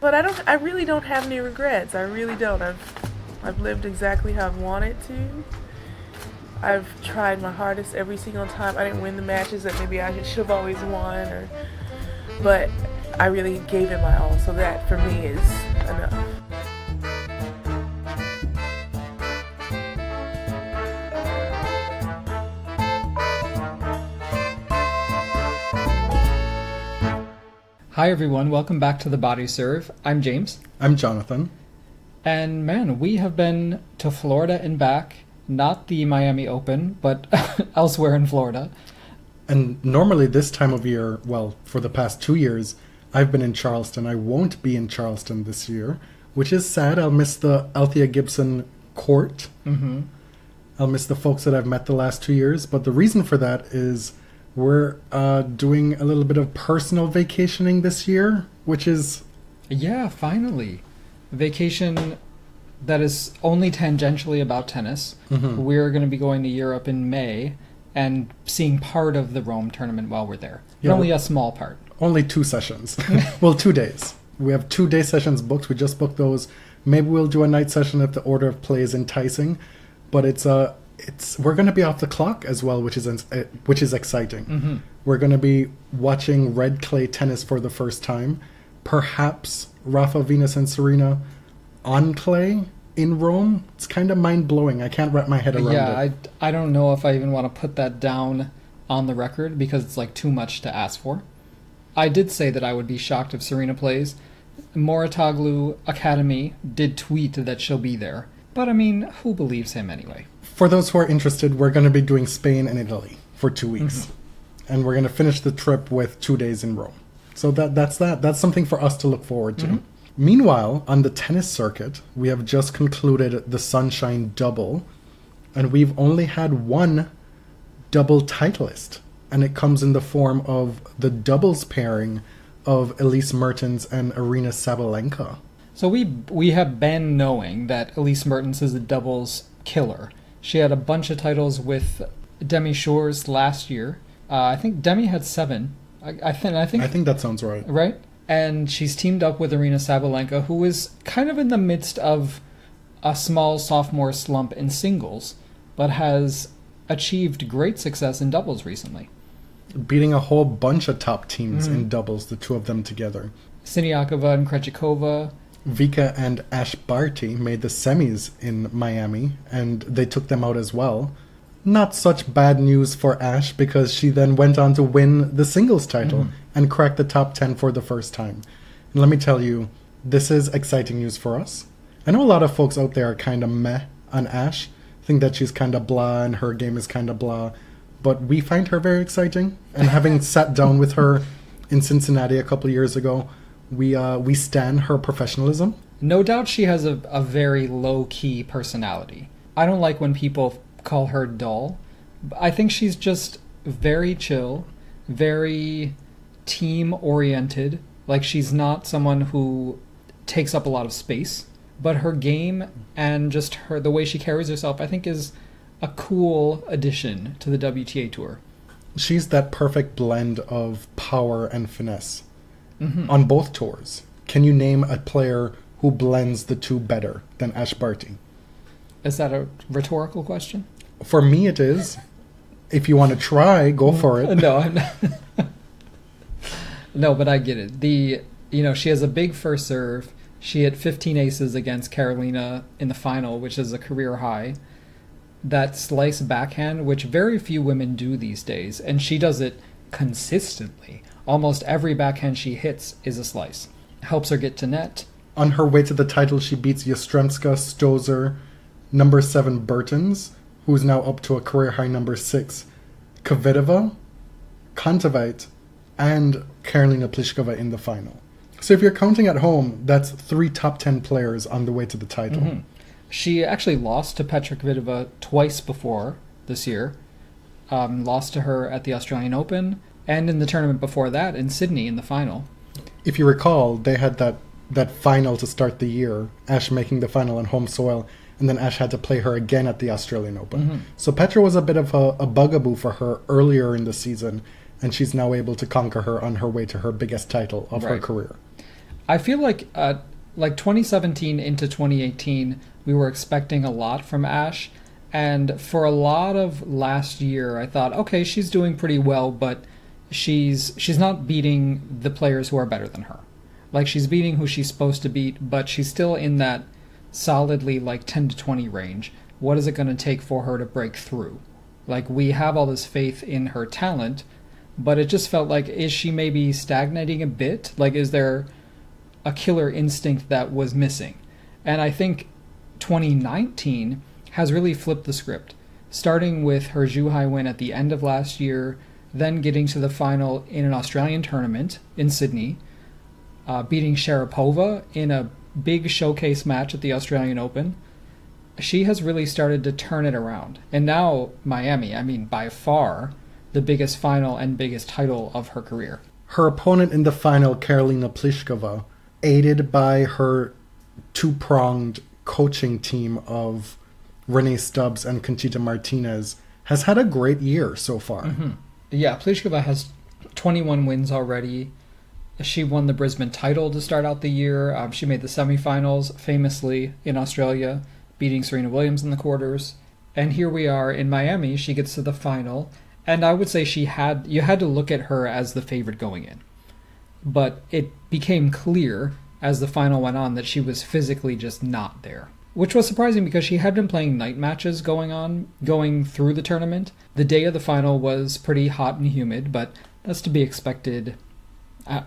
but I really don't have any regrets. I really don't. I've lived exactly how I've wanted to. I've tried my hardest every single time. I didn't win the matches that maybe I should have always won, but I really gave it my all. So that for me is enough. Hi everyone, welcome back to The Body Serve. I'm James. I'm Jonathan. And man, we have been to Florida and back. Not the Miami Open, but elsewhere in Florida. And normally this time of year, well, for the past 2 years, I've been in Charleston. I won't be in Charleston this year, which is sad. I'll miss the Althea Gibson court. Mm-hmm. I'll miss the folks that I've met the last 2 years. But the reason for that is we're doing a little bit of personal vacationing this year, which is... Yeah, finally. Vacation that is only tangentially about tennis. Mm-hmm. We're going to be going to Europe in May and seeing part of the Rome tournament while we're there. But Yeah, only a small part. Only 2 sessions. Well, 2 days. We have 2-day sessions booked. We just booked those. Maybe we'll do a night session if the order of play is enticing. But we're going to be off the clock as well, which is exciting. Mm-hmm. We're going to be watching red clay tennis for the first time. Perhaps Rafa, Venus, and Serena on clay in Rome. It's kind of mind-blowing. I can't wrap my head around it. Yeah, I don't know if I even want to put that down on the record because it's like too much to ask for. I did say that I would be shocked if Serena plays. Moratoglu Academy did tweet that she'll be there. But I mean, who believes him anyway? For those who are interested, we're going to be doing Spain and Italy for 2 weeks. Mm-hmm. And we're going to finish the trip with 2 days in Rome. So that's that. That's something for us to look forward to. Mm-hmm. Meanwhile, on the tennis circuit, we have just concluded the Sunshine Double, and we've only had one double titleist, and it comes in the form of the doubles pairing of Elise Mertens and Aryna Sabalenka. So we have been knowing that Elise Mertens is a doubles killer. She had a bunch of titles with Demi Shores last year. I think Demi had 7. I think that sounds right. Right? And she's teamed up with Aryna Sabalenka, who is kind of in the midst of a small sophomore slump in singles, but has achieved great success in doubles recently. Beating a whole bunch of top teams in doubles, the two of them together. Siniakova and Krejcikova. Vika and Ash Barty made the semis in Miami, and they took them out as well. Not such bad news for Ash, because she then went on to win the singles title and crack the top 10 for the first time. And let me tell you, this is exciting news for us. I know a lot of folks out there are kind of meh on Ash, think that she's kind of blah and her game is kind of blah, but we find her very exciting. And having sat down with her in Cincinnati a couple of years ago, we stan her professionalism. No doubt she has a very low-key personality. I don't like when people call her dull. I think she's just very chill, very team-oriented. Like, she's not someone who takes up a lot of space. But her game and just the way she carries herself, I think, is a cool addition to the WTA Tour. She's that perfect blend of power and finesse on both tours. Can you name a player who blends the two better than Ash Barty? Is that a rhetorical question? For me, it is. If you want to try, go for it. No, I'm not. No, but I get it. She has a big first serve. She hit 15 aces against Carolina in the final, which is a career high. That slice backhand, which very few women do these days, and she does it consistently. Almost every backhand she hits is a slice. Helps her get to net. On her way to the title, she beats Yastremska, Stosur, number 7 Bertens, who's now up to a career high number 6, Kvitova, Kontaveit, and Karolina Pliskova in the final. So if you're counting at home, that's 3 top 10 players on the way to the title. Mm-hmm. She actually lost to Petra Kvitova twice before this year. Lost to her at the Australian Open and in the tournament before that in Sydney in the final. If you recall, they had that final to start the year, Ash making the final on home soil, and then Ash had to play her again at the Australian Open. Mm-hmm. So Petra was a bit of a bugaboo for her earlier in the season, and she's now able to conquer her on her way to her biggest title of her career. I feel like 2017 into 2018, we were expecting a lot from Ash, and for a lot of last year, I thought, okay, she's doing pretty well, but she's not beating the players who are better than her. Like, she's beating who she's supposed to beat, but she's still in that solidly like 10 to 20 range. What is it going to take for her to break through? Like, we have all this faith in her talent, but it just felt like, is she maybe stagnating a bit? Like, is there a killer instinct that was missing? And I think 2019 has really flipped the script, starting with her Zhuhai win at the end of last year, then getting to the final in an Australian tournament in Sydney, beating Sharapova in a big showcase match at the Australian Open. She has really started to turn it around. And now Miami, I mean, by far the biggest final and biggest title of her career. Her opponent in the final, Karolina Pliskova, aided by her two-pronged coaching team of Renee Stubbs and Conchita Martinez, has had a great year so far. Mm-hmm. Yeah, Pliskova has 21 wins already. She won the Brisbane title to start out the year. She made the semifinals famously in Australia, beating Serena Williams in the quarters. And here we are in Miami. She gets to the final. And I would say you had to look at her as the favorite going in. But it became clear as the final went on that she was physically just not there. Which was surprising because she had been playing night matches going through the tournament. The day of the final was pretty hot and humid, but that's to be expected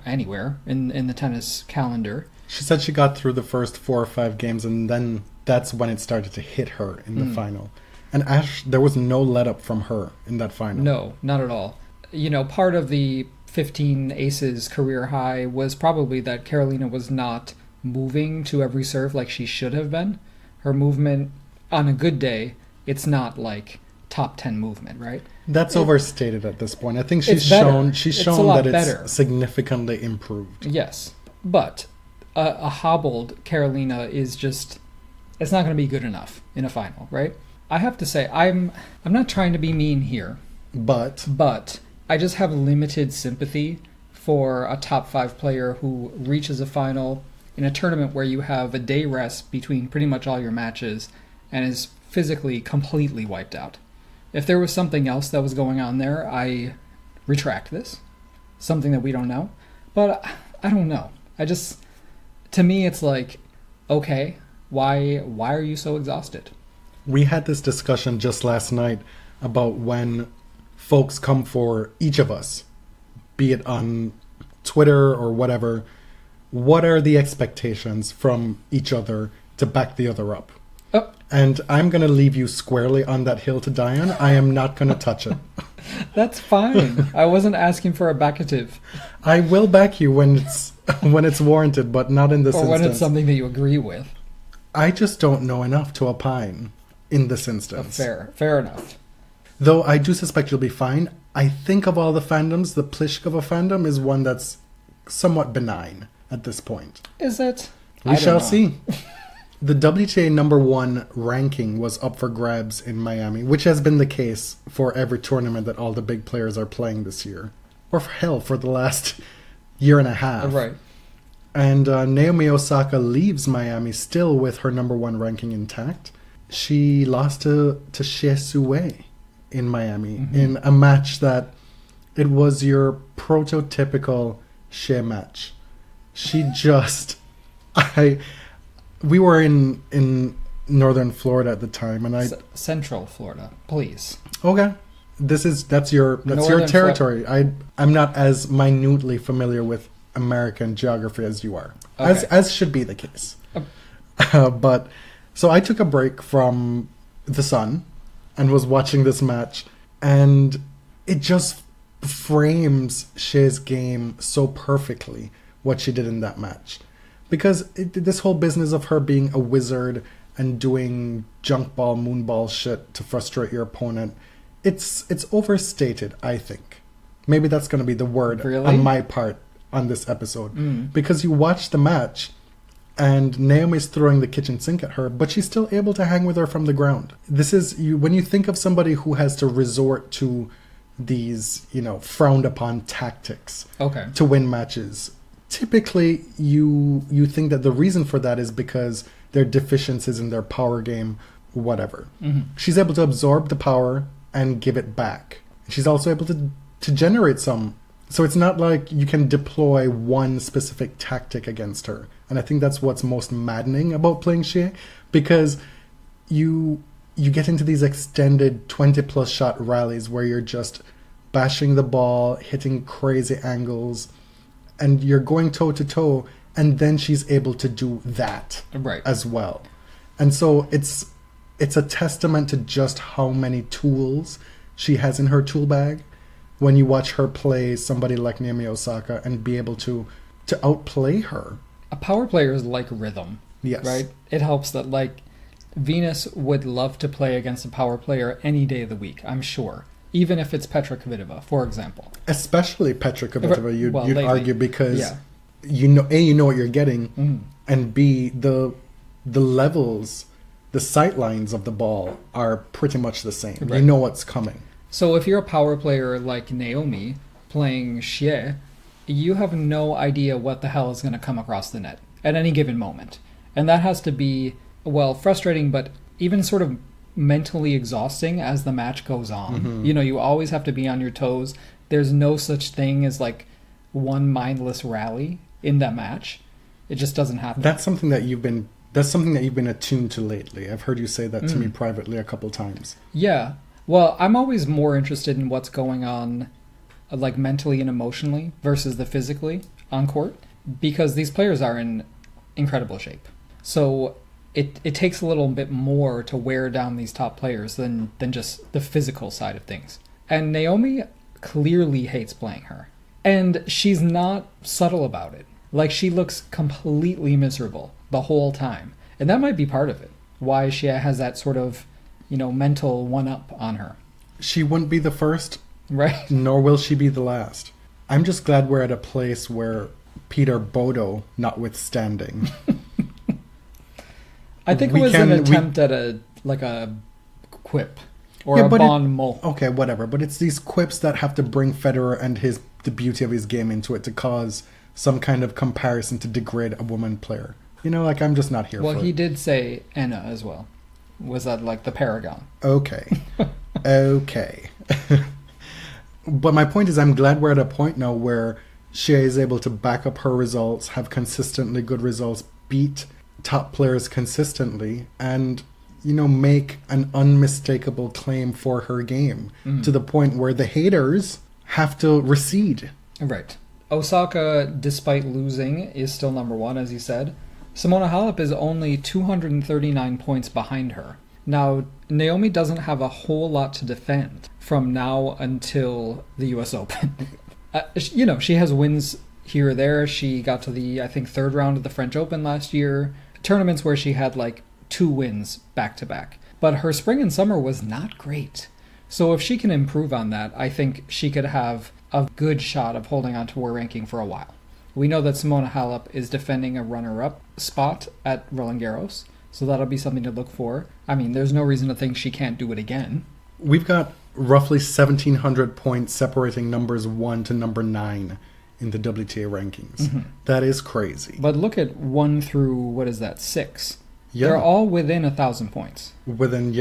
anywhere in the tennis calendar. She said she got through the first 4 or 5 games, and then that's when it started to hit her in the final. And Ash, there was no let-up from her in that final. No, not at all. You know, part of the 15 aces career high was probably that Karolina was not moving to every serve like she should have been. Her movement, on a good day, it's not like top 10 movement, right? That's overstated at this point. I think she's better. shown a lot that better. It's significantly improved. Yes, but a hobbled Karolina is just, it's not going to be good enough in a final, right? I have to say, I'm not trying to be mean here, but I just have limited sympathy for a top 5 player who reaches a final in a tournament where you have a day rest between pretty much all your matches and is physically completely wiped out. If there was something else that was going on there, I retract this. Something that we don't know. But I don't know. To me, it's like, okay, why are you so exhausted? We had this discussion just last night about when folks come for each of us, be it on Twitter or whatever, what are the expectations from each other to back the other up? Oh. And I'm going to leave you squarely on that hill to die on. I am not going to touch it. That's fine. I wasn't asking for a backative. I will back you when it's warranted, but not in this instance. Or when it's something that you agree with. I just don't know enough to opine in this instance. Fair enough. Though I do suspect you'll be fine. I think of all the fandoms, the Pliskova fandom is one that's somewhat benign at this point. Is it? We shall see. The WTA #1 ranking was up for grabs in Miami, which has been the case for every tournament that all the big players are playing this year. Or for the last year and a half. Right. And Naomi Osaka leaves Miami still with her #1 ranking intact. She lost to Xie Suwei in Miami in a match that it was your prototypical Xie match. She just... We were in northern Florida at the time, and Central Florida, please. Okay, that's your territory. I'm not as minutely familiar with American geography as you are, okay. as should be the case. But so I took a break from the sun and was watching this match, and it just frames Xie's game so perfectly what she did in that match. Because this whole business of her being a wizard and doing junk ball, moon ball shit to frustrate your opponent, it's overstated, I think. Maybe that's going to be the word on my part on this episode. Because you watch the match and Naomi's throwing the kitchen sink at her, but she's still able to hang with her from the ground. This is when you think of somebody who has to resort to these, frowned upon tactics to win matches. typically you think that the reason for that is because their deficiencies in their power game, whatever. She's able to absorb the power and give it back. She's also able to generate some. So it's not like you can deploy one specific tactic against her. And I think that's what's most maddening about playing Xie, because you get into these extended 20 plus shot rallies where you're just bashing the ball, hitting crazy angles, and you're going toe to toe, and then she's able to do that Right. as well. And so it's a testament to just how many tools she has in her tool bag when you watch her play somebody like Naomi Osaka and be able to outplay her. A power player is like rhythm. Yes. Right? It helps that, like, Venus would love to play against a power player any day of the week, I'm sure. Even if it's Petra Kvitova, for example. Especially Petra Kvitova, you'd lately, argue, because yeah. you know what you're getting, and B, the levels, the sight lines of the ball are pretty much the same. Right. You know what's coming. So if you're a power player like Naomi playing Xie, you have no idea what the hell is going to come across the net at any given moment. And that has to be, well, frustrating, but even sort of mentally exhausting as the match goes on. You know, you always have to be on your toes. There's no such thing as like one mindless rally in that match. It just doesn't happen. That's something that you've been attuned to lately. I've heard you say that to me privately a couple times. Yeah. Well, I'm always more interested in what's going on, like, mentally and emotionally versus the physically on court, because these players are in incredible shape. So it takes a little bit more to wear down these top players than just the physical side of things. And Naomi clearly hates playing her. And she's not subtle about it. Like, she looks completely miserable the whole time. And that might be part of it. Why she has that sort of, mental one-up on her. She wouldn't be the first, Right? nor will she be the last. I'm just glad we're at a place where Peter Bodo, notwithstanding. I think it was an attempt at a quip or a bon mot. Okay, whatever. But it's these quips that have to bring Federer and the beauty of his game into it to cause some kind of comparison to degrade a woman player. I'm just not here for it. Well, he did say Enna as well. Was that like the paragon? Okay. Okay. But my point is, I'm glad we're at a point now where Xie is able to back up her results, have consistently good results, beat top players consistently, and make an unmistakable claim for her game to the point where the haters have to recede. Right. Osaka, despite losing, is still number one, as you said. Simona Halep is only 239 points behind her. Now, Naomi doesn't have a whole lot to defend from now until the US Open. She has wins here or there. She got to the, I think, third round of the French Open last year. Tournaments where she had like 2 wins back to back. But her spring and summer was not great. So if she can improve on that, I think she could have a good shot of holding on to her ranking for a while. We know that Simona Halep is defending a runner-up spot at Roland Garros, so that'll be something to look for. I mean, there's no reason to think she can't do it again. We've got roughly 1,700 points separating numbers 1 to number 9 in the WTA rankings. That is crazy. But look at 1 through, 6. Yeah. They're all within 1,000 points. Within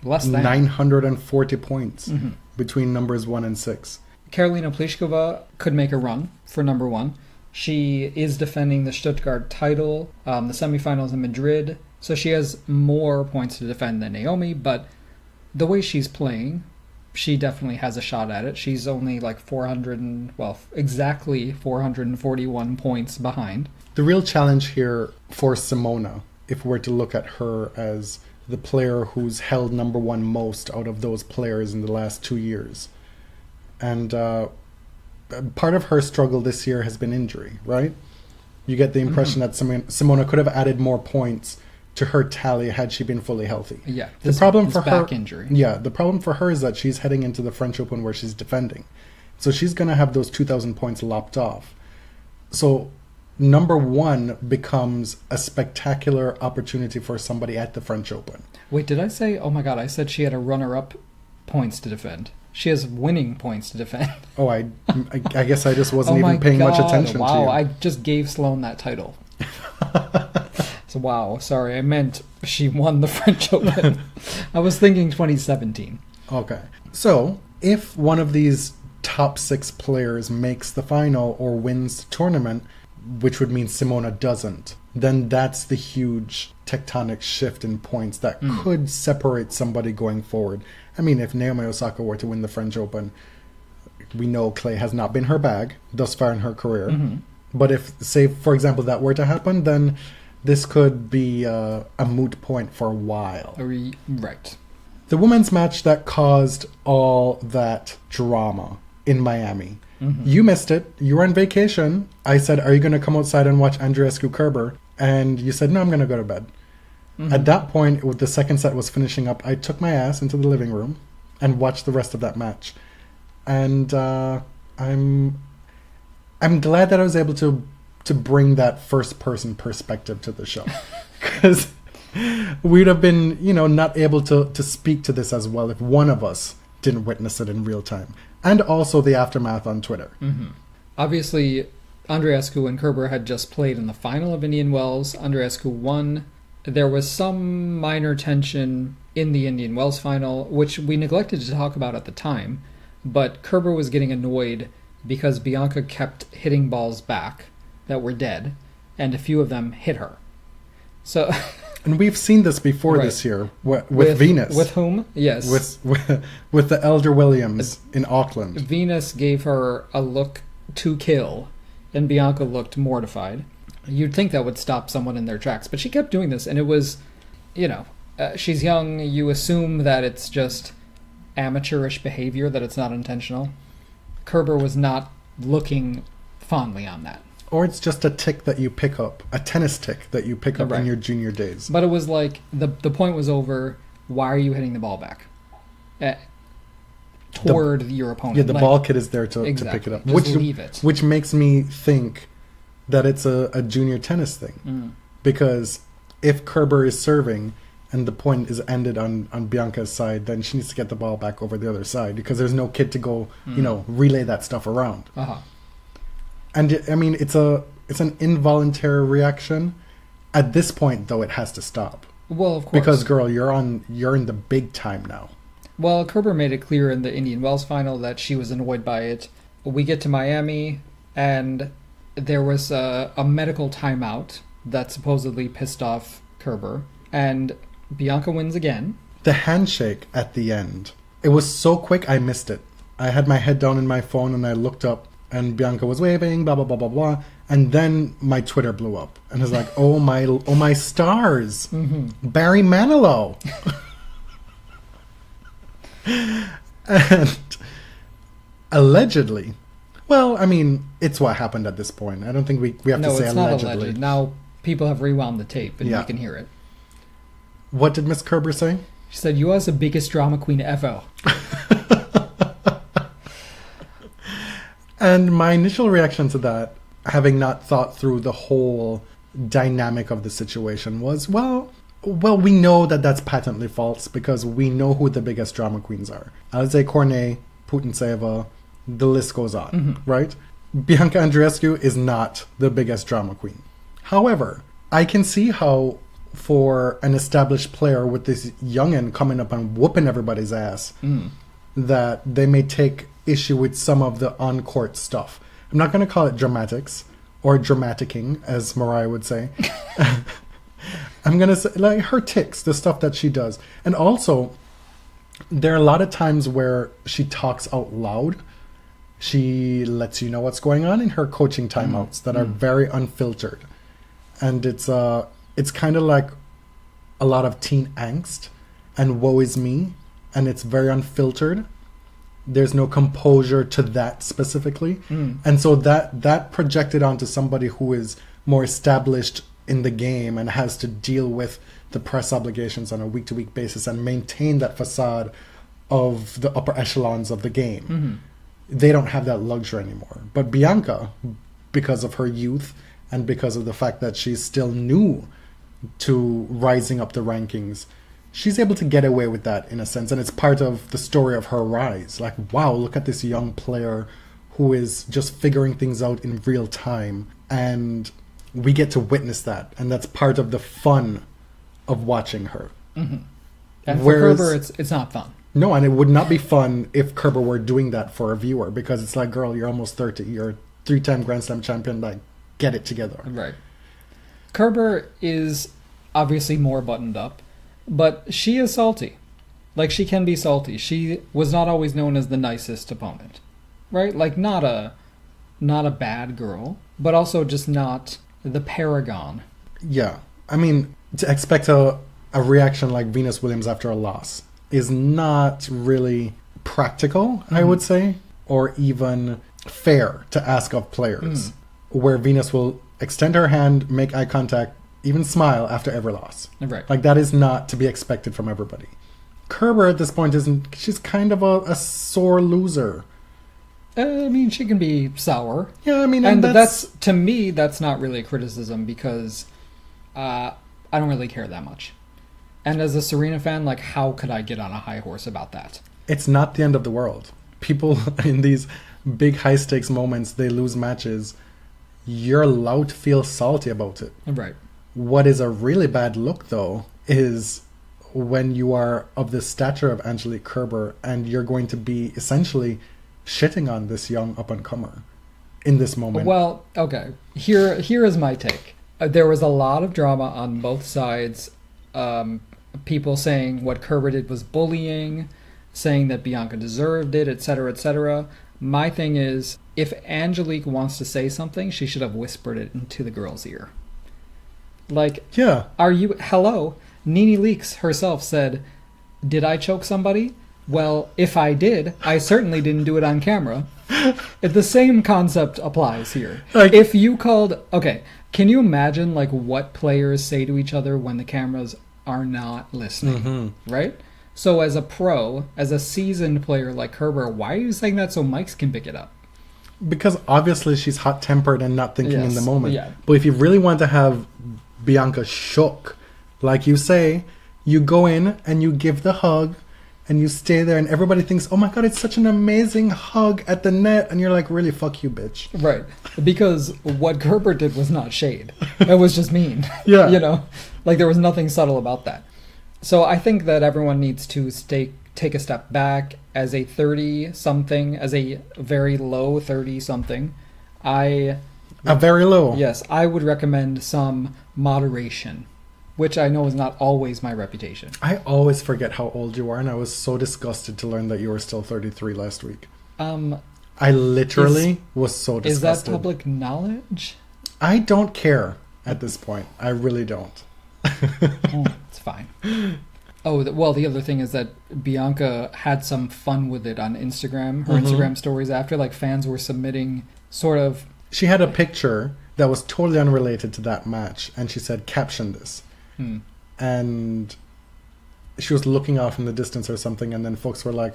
Less than 940 points between numbers 1 and 6. Karolina Pliskova could make a run for number 1. She is defending the Stuttgart title, the semifinals in Madrid, so she has more points to defend than Naomi, but the way she's playing, she definitely has a shot at it. She's only like exactly 441 points behind. The real challenge here for Simona, if we're to look at her as the player who's held number 1 most out of those players in the last 2 years. And part of her struggle this year has been injury, right? You get the impression that Simona could have added more points to her tally had she been fully healthy. Yeah, the problem for her, back injury. Yeah, the problem for her is that she's heading into the French Open where she's defending. So she's going to have those 2,000 points lopped off. So number 1 becomes a spectacular opportunity for somebody at the French Open. Wait, did I say, oh my god, I said she had a runner-up points to defend. She has winning points to defend. Oh, I guess I just wasn't Oh my even paying much God, attention to wow, you. I just gave Sloane that title. So wow, sorry, I meant she won the French Open. I was thinking 2017. Okay. So, if one of these top 6 players makes the final or wins the tournament, which would mean Simona doesn't, then that's the huge tectonic shift in points that could separate somebody going forward. I mean, if Naomi Osaka were to win the French Open, we know clay has not been her bag thus far in her career. Mm-hmm. But if, say, for example, that were to happen, then this could be a moot point for a while. Right. The women's match that caused all that drama in Miami. Mm-hmm. You missed it. You were on vacation. I said, are you going to come outside and watch Andreescu Kerber? And you said, no, I'm going to go to bed. Mm-hmm. At that point, with the second set was finishing up, I took my ass into the living room and watched the rest of that match. And I'm glad that I was able to bring that first person perspective to the show. Because we'd have been, not able to speak to this as well if one of us didn't witness it in real time. And also the aftermath on Twitter. Mm-hmm. Obviously, Andreescu and Kerber had just played in the final of Indian Wells. Andreescu won. There was some minor tension in the Indian Wells final, which we neglected to talk about at the time. But Kerber was getting annoyed because Bianca kept hitting balls back that were dead, and a few of them hit her. So, and we've seen this before this year with Venus. With whom? Yes. With the Elder Williams in Auckland. Venus gave her a look to kill, and Bianca looked mortified. You'd think that would stop someone in their tracks, but she kept doing this, and it was, she's young. You assume that it's just amateurish behavior, that it's not intentional. Kerber was not looking fondly on that. Or it's just a tick that you pick up, a tennis tick that you pick up Right. in your junior days. But it was like, the point was over. Why are you hitting the ball back? Toward your opponent. Yeah, the Like, ball kid is there to exactly. pick it up. Just leave it. Which makes me think that it's a junior tennis thing. Because if Kerber is serving and the point is ended on Bianca's side, then she needs to get the ball back over the other side because there's no kid to go, relay that stuff around. Uh-huh. And I mean, it's an involuntary reaction. At this point, though, it has to stop. Well, of course. Because, girl, you're in the big time now. Well, Kerber made it clear in the Indian Wells final that she was annoyed by it. We get to Miami, and there was a medical timeout that supposedly pissed off Kerber, and Bianca wins again. The handshake at the end, it was so quick I missed it. I had my head down in my phone and I looked up and Bianca was waving, blah, blah, blah, blah, blah. And then my Twitter blew up and it was like, oh my stars. Mm-hmm. Barry Manilow. And allegedly, well, I mean, it's what happened at this point. I don't think we have to say it's not allegedly. alleged. Now people have rewound the tape and Yeah. you can hear it. What did Miss Kerber say? She said, "You are the biggest drama queen ever." And my initial reaction to that, having not thought through the whole dynamic of the situation, was, well, we know that that's patently false because we know who the biggest drama queens are. Alize Cornet, Putintseva, the list goes on, right? Bianca Andreescu is not the biggest drama queen. However, I can see how for an established player with this youngin coming up and whooping everybody's ass, that they may take issue with some of the on-court stuff. I'm not going to call it dramatics or dramaticking, as Mariah would say. I'm going to say, like, her tics, the stuff that she does. And also, there are a lot of times where she talks out loud. She lets you know what's going on in her coaching timeouts that are very unfiltered. And it's kind of like a lot of teen angst and woe is me. And it's very unfiltered. There's no composure to that specifically. And so that projected onto somebody who is more established in the game and has to deal with the press obligations on a week-to-week basis and maintain that facade of the upper echelons of the game. They don't have that luxury anymore. But Bianca, because of her youth and because of the fact that she's still new to rising up the rankings, she's able to get away with that in a sense, and it's part of the story of her rise. Like, wow, look at this young player who is just figuring things out in real time, and we get to witness that, and that's part of the fun of watching her. Mm-hmm. And Whereas- for Kerber, it's not fun. No, and it would not be fun if Kerber were doing that for a viewer, because it's like, girl, you're almost 30, you're a 3-time Grand Slam champion, like, get it together. Right. Kerber is obviously more buttoned up, but she is salty. Like, she can be salty. She was not always known as the nicest opponent, right? Like, not a bad girl, but also just not the paragon. Yeah. I mean, to expect a reaction like Venus Williams after a loss is not really practical, I would say, or even fair to ask of players, where Venus will extend her hand, make eye contact, even smile after every loss. Right. Like, that is not to be expected from everybody. Kerber at this point isn't, she's kind of a sore loser. I mean, she can be sour. Yeah, I mean, And that's to me, that's not really a criticism because I don't really care that much. And as a Serena fan, like, how could I get on a high horse about that? it's not the end of the world. People in these big high stakes moments, they lose matches. You're allowed to feel salty about it. Right. What is a really bad look, though, is when you are of the stature of Angelique Kerber and you're going to be essentially shitting on this young up-and-comer in this moment. Well, okay. Here is my take. There was a lot of drama on both sides. People saying what Kerber did was bullying, saying that Bianca deserved it, etc., etc. My thing is, if Angelique wants to say something, she should have whispered it into the girl's ear. Like, Yeah. are you... Hello? Nene Leakes herself said, did I choke somebody? Well, if I did, I certainly didn't do it on camera. The same concept applies here. Like- If you called... Okay, can you imagine, like, what players say to each other when the cameras are not listening? Right? So as a pro, as a seasoned player like Kerber, why are you saying that so mics can pick it up? Because obviously she's hot-tempered and not thinking in the Yes, moment. yeah. But if you really want to have Bianca shook, like you say, you go in and you give the hug and you stay there and everybody thinks, oh my god, it's such an amazing hug at the net. And you're like, really, fuck you, bitch. Right. Because what Kerber did was not shade. It was just mean. Yeah. You know? Like, there was nothing subtle about that. So I think that everyone needs to take a step back. As a 30-something, as a very low 30-something, A very low. yes, I would recommend some moderation, which I know is not always my reputation. I always forget how old you are, and I was so disgusted to learn that you were still 33 last week. I literally was so Is that disgusted. public knowledge? I don't care at this point. I really don't. It's fine. Oh, well, the other thing is that Bianca had some fun with it on Instagram. Her Instagram stories after, like, fans were submitting sort of... She had a picture that was totally unrelated to that match, and she said, caption this. And she was looking off in the distance or something, and then folks were like,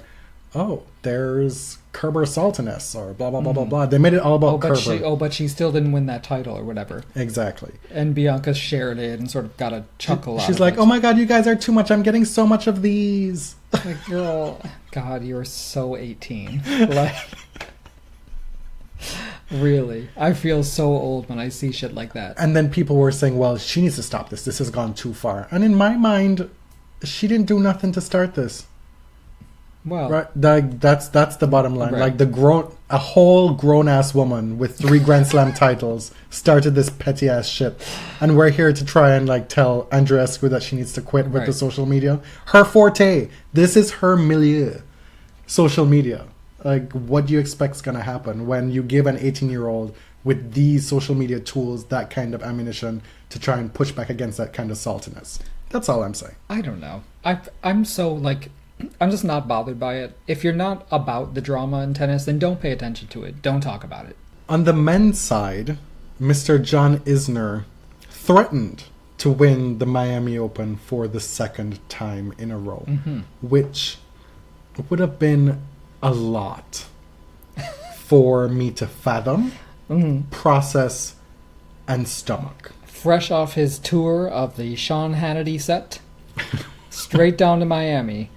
oh, there's Kerber Saltiness, or blah, blah, blah, blah, blah. They made it all about Kerber. but she still didn't win that title or whatever. Exactly. And Bianca shared it and sort of got a chuckle out She's of like, it. oh my god, you guys are too much. I'm getting so much of these. Like, girl, God, you're so 18. Like, really. I feel so old when I see shit like that. And then people were saying, well, she needs to stop this. This has gone too far. And in my mind, she didn't do nothing to start this. Well, Right? That's the bottom line. Right. Like a whole grown ass woman with 3 Grand Slam titles started this petty ass shit, and we're here to try and like tell Andreescu that she needs to quit with the Right. social media. Her forte. This is her milieu. Social media. Like, what do you expect is gonna happen when you give an 18-year-old with these social media tools that kind of ammunition to try and push back against that kind of saltiness? That's all I'm saying. I don't know. I'm so, like... I'm just not bothered by it. If you're not about the drama in tennis, then don't pay attention to it. Don't talk about it. On the men's side, Mr. John Isner threatened to win the Miami Open for the second time in a row, which would have been a lot for me to fathom, process, and stomach. Fresh off his tour of the Sean Hannity set, straight down to Miami.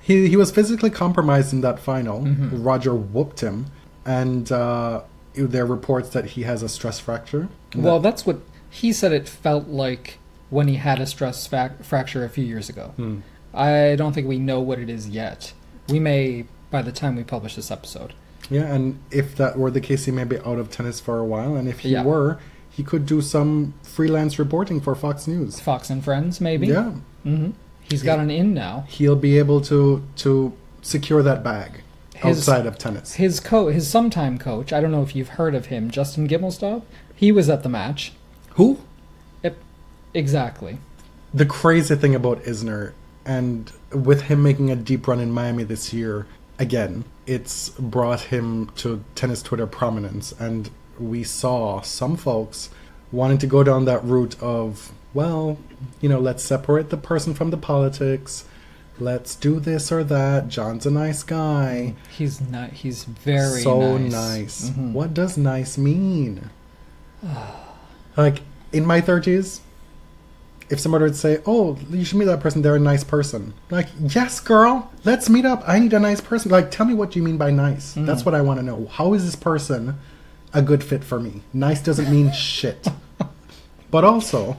He was physically compromised in that final. Mm-hmm. Roger whooped him, and there are reports that he has a stress fracture. Well, that's what he said. It felt like when he had a stress fracture a few years ago. I don't think we know what it is yet. We may by the time we publish this episode. Yeah, and if that were the case, he may be out of tennis for a while. And if he Yeah. were, he could do some freelance reporting for Fox News. Fox and Friends, maybe. Yeah, Hmm. He's got an in now. he'll be able to secure that bag outside of tennis. His sometime coach, I don't know if you've heard of him, Justin Gimelstob, he was at the match. Who? Exactly. The crazy thing about Isner, and with him making a deep run in Miami this year, again, it's brought him to tennis Twitter prominence. And we saw some folks wanting to go down that route of, well, let's separate the person from the politics. Let's do this or that. John's a nice guy. He's not. He's very so nice. nice. Mhm. What does nice mean? Like, in my 30s, if somebody would say, oh, you should meet that person, they're a nice person. Like, yes, girl, let's meet up. I need a nice person. Like, tell me what you mean by nice. That's what I want to know. How is this person a good fit for me? Nice doesn't mean shit. But also,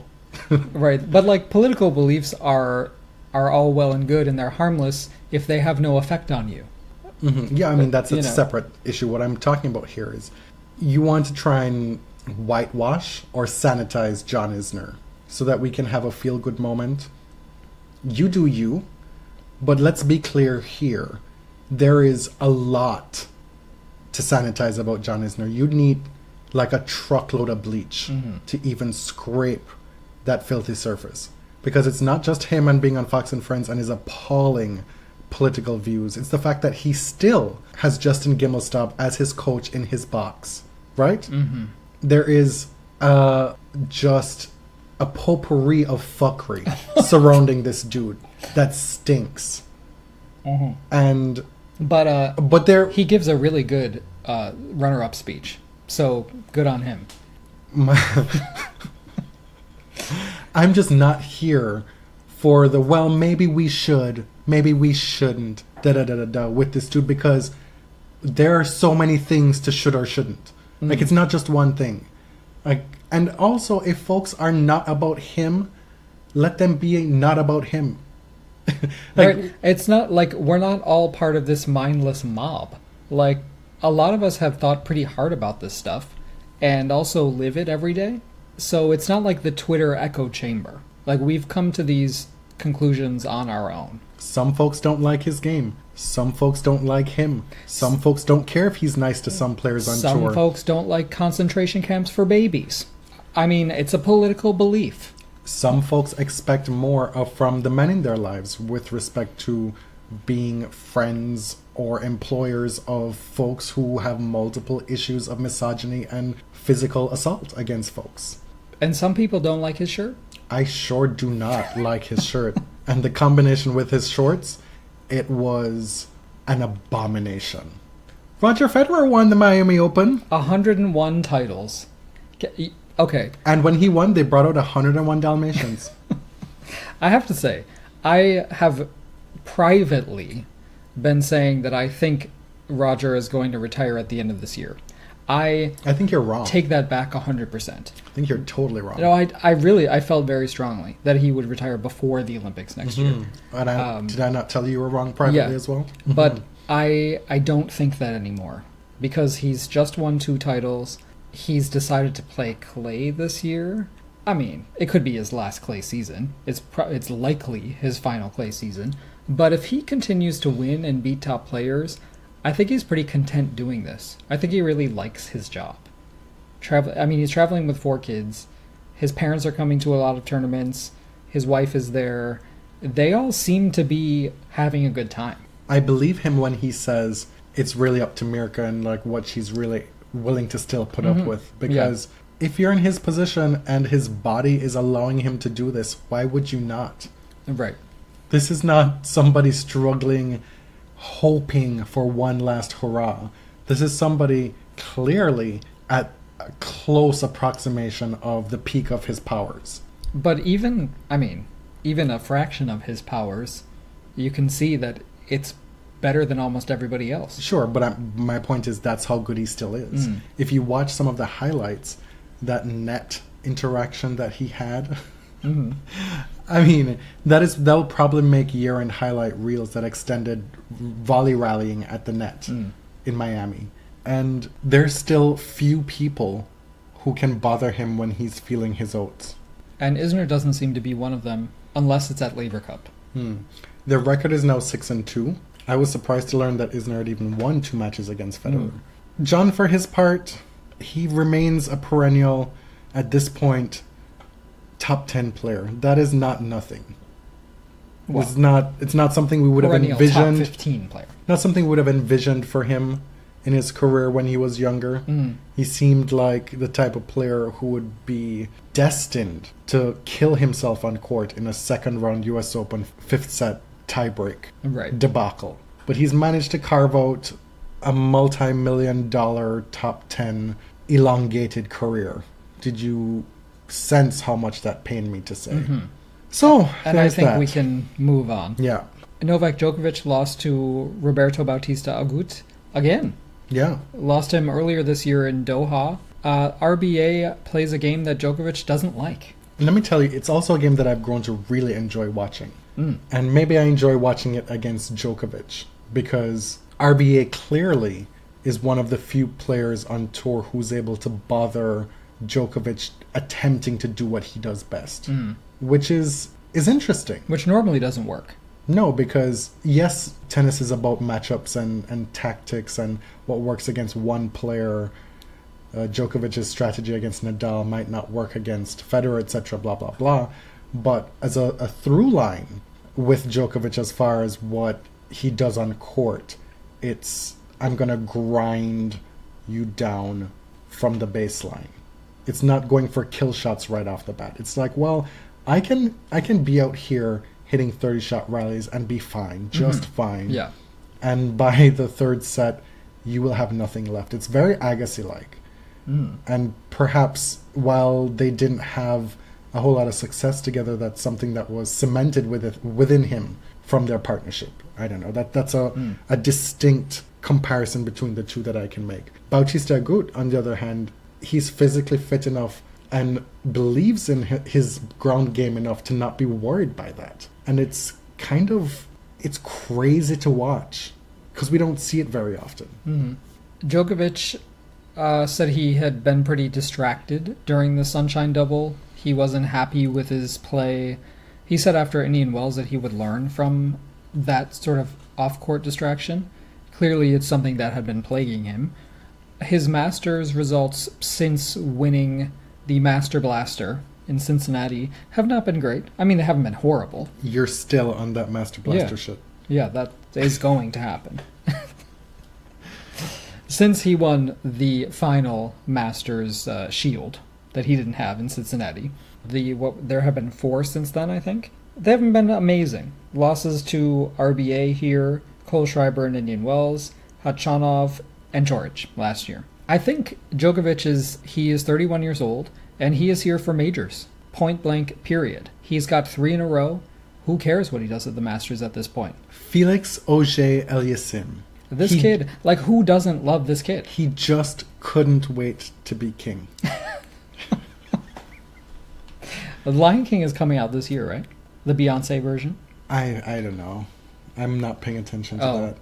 Right, but like political beliefs are all well and good, and they're harmless if they have no effect on you. yeah, I mean, that's a You know. separate issue. What I'm talking about here is you want to try and whitewash or sanitize John Isner so that we can have a feel-good moment. You do you, but let's be clear here. There is a lot to sanitize about John Isner. You'd need like a truckload of bleach to even scrape that filthy surface. Because it's not just him and being on Fox and Friends and his appalling political views. It's the fact that he still has Justin Gimelstob as his coach in his box, right? There is just a potpourri of fuckery surrounding this dude that stinks. And But there, he gives a really good runner-up speech, so good on him. I'm just not here for the, well, maybe we should, maybe we shouldn't, with this dude, because there are so many things to should or shouldn't. Like, it's not just one thing. Like, and also, if folks are not about him, let them be not about him. Right. It's not like we're not all part of this mindless mob. Like, a lot of us have thought pretty hard about this stuff and also live it every day. So it's not like the Twitter echo chamber. Like, we've come to these conclusions on our own. Some folks don't like his game. Some folks don't like him. Some folks don't care if he's nice to some players on Some tour. folks don't like concentration camps for babies. I mean, it's a political belief. Some folks expect more from the men in their lives with respect to being friends or employers of folks who have multiple issues of misogyny and physical assault against folks. And some people don't like his shirt. I sure do not like his shirt. And the combination with his shorts, it was an abomination. Roger Federer won the Miami Open. 101 titles. Okay, And when he won, they brought out 101 Dalmatians. I have to say, I have privately been saying that I think Roger is going to retire at the end of this year. I I think you're wrong. take that back 100%. I think you're totally wrong. No, I felt very strongly that he would retire before the Olympics next year. And did I not tell you were wrong privately yeah. as well? But I don't think that anymore because he's just won 2 titles. He's decided to play clay this year. I mean, it could be his last clay season. It's likely his final clay season. But if he continues to win and beat top players, I think he's pretty content doing this. I think he really likes his job. He's traveling with 4 kids. His parents are coming to a lot of tournaments. His wife is there. They all seem to be having a good time. I believe him when he says it's really up to Mirka and like what she's really willing to still put up with. Because if you're in his position and his body is allowing him to do this, why would you not? Right. This is not somebody struggling, hoping for one last hurrah. This is somebody clearly at a close approximation of the peak of his powers. But even, even a fraction of his powers, you can see that it's better than almost everybody else. Sure, but my point is that's how good he still is. If you watch some of the highlights, that net interaction that he had, I mean, that'll probably make year-end highlight reels that extended volley rallying at the net in Miami. And there's still few people who can bother him when he's feeling his oats. And Isner doesn't seem to be one of them, unless it's at Laver Cup. Their record is now 6-2. I was surprised to learn that Isner had even won 2 matches against Federer. John, for his part, he remains a perennial, at this point, top 10 player. That is not nothing. Well, it's not something we would have perennial envisioned. top 15 player. Not something we would have envisioned for him in his career when he was younger. He seemed like the type of player who would be destined to kill himself on court in a second round US Open 5th set tiebreak debacle. But he's managed to carve out a multi-million-dollar top 10 elongated career. Did you sense how much that pained me to say? So, and I think we can move on. Yeah. Novak Djokovic lost to Roberto Bautista Agut again. Yeah. Lost him earlier this year in Doha. RBA plays a game that Djokovic doesn't like. Let me tell you, it's also a game that I've grown to really enjoy watching. And maybe I enjoy watching it against Djokovic because RBA clearly is one of the few players on tour who's able to bother Djokovic attempting to do what he does best, which is interesting. Which normally doesn't work. No, because yes, tennis is about matchups and tactics and what works against one player. Djokovic's strategy against Nadal might not work against Federer, etc., blah, blah, blah. But as a through line with Djokovic as far as what he does on court, it's I'm going to grind you down from the baseline. It's not going for kill shots right off the bat. It's like, well, I can be out here hitting 30-shot rallies and be fine, just fine. Yeah. And by the third set, you will have nothing left. It's very Agassi-like. And perhaps while they didn't have a whole lot of success together, that's something that was cemented within him from their partnership. I don't know. That's a distinct comparison between the two that I can make. Bautista Agut, on the other hand, he's physically fit enough and believes in his ground game enough to not be worried by that. And it's crazy to watch because we don't see it very often. Djokovic said he had been pretty distracted during the Sunshine Double. He wasn't happy with his play. He said after Indian Wells that he would learn from that sort of off-court distraction. Clearly it's something that had been plaguing him. His Masters results since winning the Master Blaster in Cincinnati have not been great. I mean, they haven't been horrible. You're still on that Master Blaster shit. Yeah, that is going to happen. Since he won the final Masters Shield that he didn't have in Cincinnati, there have been 4 since then, I think. They haven't been amazing. Losses to RBA here, Cole Schreiber and Indian Wells, Khachanov, and George last year. I think Djokovic is 31 years old, and he is here for majors. Point blank, period. He's got 3 in a row. Who cares what he does at the Masters at this point? Felix Auger-Aliassime. This kid, like, who doesn't love this kid? He just couldn't wait to be king. The Lion King is coming out this year, right? The Beyonce version? I don't know. I'm not paying attention to that.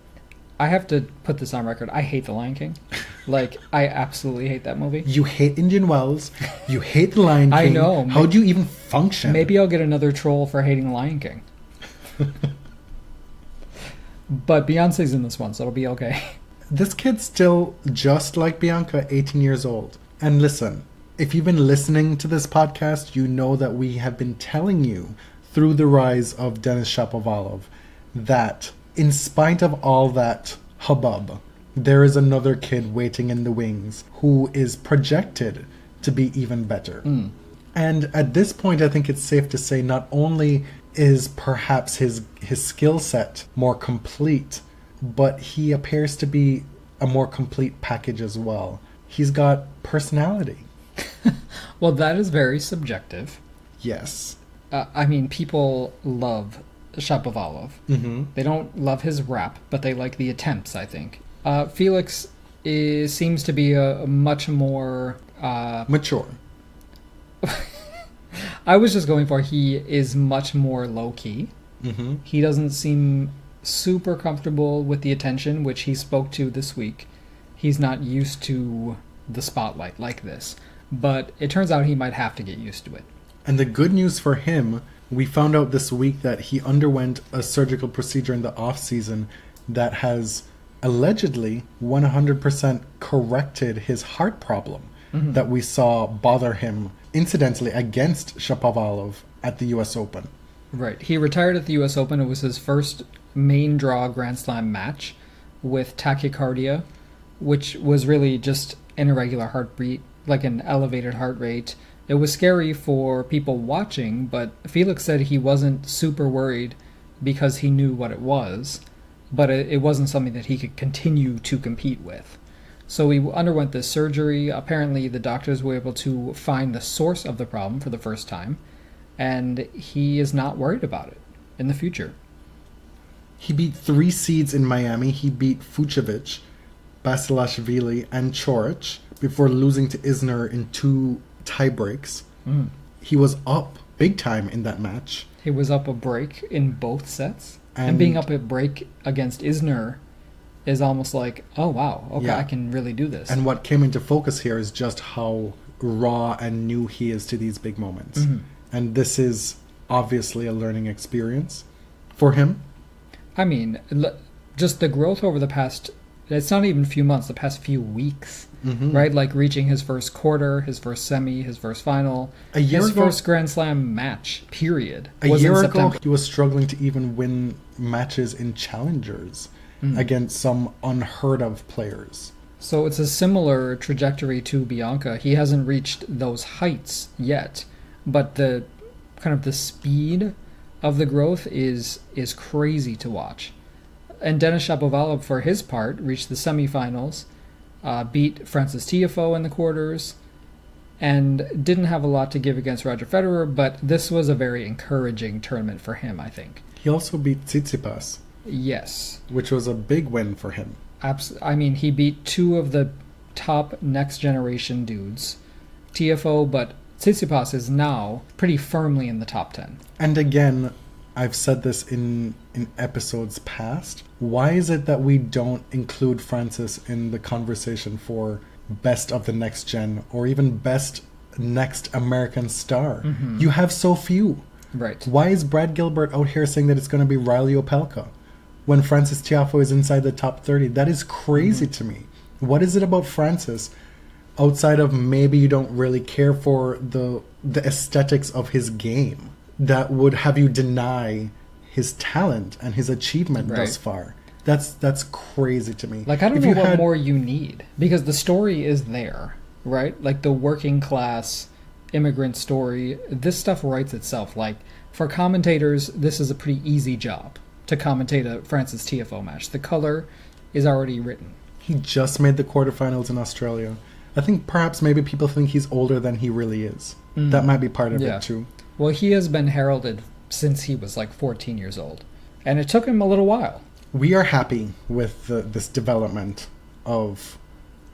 I have to put this on record. I hate The Lion King. Like, I absolutely hate that movie. You hate Indian Wells. You hate The Lion King. I know. How do you even function? Maybe I'll get another troll for hating The Lion King. But Beyonce's in this one, so it'll be okay. This kid's still just like Bianca, 18 years old. And listen, if you've been listening to this podcast, you know that we have been telling you through the rise of Denis Shapovalov that in spite of all that hubbub, there is another kid waiting in the wings who is projected to be even better. And at this point, I think it's safe to say not only is perhaps his skill set more complete, but he appears to be a more complete package as well. He's got personality. Well, that is very subjective. Yes. I mean, people love Shapovalov. Mm-hmm. They don't love his rap, but they like the attempts, I think. Felix seems to be a much more... Mature. I was just going for he is much more low-key. Mm-hmm. He doesn't seem super comfortable with the attention, which he spoke to this week. He's not used to the spotlight like this. But it turns out he might have to get used to it. And the good news for him, we found out this week that he underwent a surgical procedure in the off-season that has allegedly 100% corrected his heart problem that we saw bother him incidentally against Shapovalov at the US Open. Right. He retired at the US Open. It was his first main draw Grand Slam match with tachycardia, which was really just an irregular heartbeat, like an elevated heart rate. It was scary for people watching, but Felix said he wasn't super worried because he knew what it was, but it wasn't something that he could continue to compete with. So he underwent this surgery. Apparently the doctors were able to find the source of the problem for the first time, and he is not worried about it in the future. He beat 3 seeds in Miami. He beat Fucsovics, Basilashvili, and Coric before losing to Isner in 2 tie breaks. He was up big time in that match. He was up a break in both sets. And And- being up a break against Isner is almost like, oh wow, okay, Yeah. I can really do this. And what came into focus here is just how raw and new he is to these big moments. And this is obviously a learning experience for him. I mean, just the growth over the past, it's not even a few months, the past few weeks, right? Like reaching his first quarter, his first semi, his first final, A year his ago- first Grand Slam match, period. A was in year ago, September. he was struggling to even win matches in challengers against some unheard of players. So it's a similar trajectory to Bianca. He hasn't reached those heights yet, but the kind of the speed of the growth is crazy to watch. And Denis Shapovalov, for his part, reached the semifinals, beat Francis Tiafoe in the quarters, and didn't have a lot to give against Roger Federer, but this was a very encouraging tournament for him, I think. He also beat Tsitsipas, Yes. which was a big win for him. I mean, he beat 2 of the top next generation dudes, TFO, but Tsitsipas is now pretty firmly in the top 10. And again, I've said this in episodes past. Why is it that we don't include Francis in the conversation for best of the next gen or even best next American star? You have so few. Right. Why is Brad Gilbert out here saying that it's going to be Riley Opelka when Francis Tiafoe is inside the top 30? That is crazy to me. What is it about Francis outside of maybe you don't really care for the aesthetics of his game that would have you deny his talent and his achievement thus Right. far? That's crazy to me. Like, I don't If know you what had- more you need, because the story is there, right? Like, the working class immigrant story, this stuff writes itself. Like, for commentators, this is a pretty easy job to commentate a Francis Tiafoe match. The color is already written. He just made the quarterfinals in Australia. I think perhaps maybe people think he's older than he really is. That might be part of Yeah. it too. Well, he has been heralded since he was like 14 years old. And it took him a little while. We are happy with this development of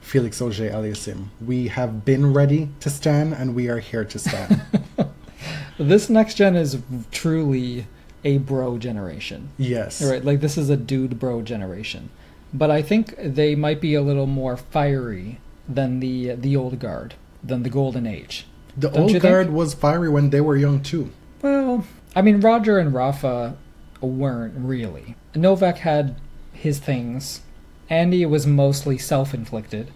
Felix Auger-Aliassime. We have been ready to stand, and we are here to stand. This next gen is truly a bro generation. Yes. Right, like this is a dude bro generation. But I think they might be a little more fiery than the old guard, than the golden age. The Don't you old think? guard was fiery when they were young too. Well, I mean, Roger and Rafa weren't really. Novak had his things. Andy was mostly self-inflicted.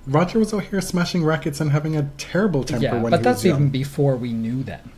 Roger was out here smashing rackets and having a terrible temper Yeah, when but he that's was young. even before we knew them.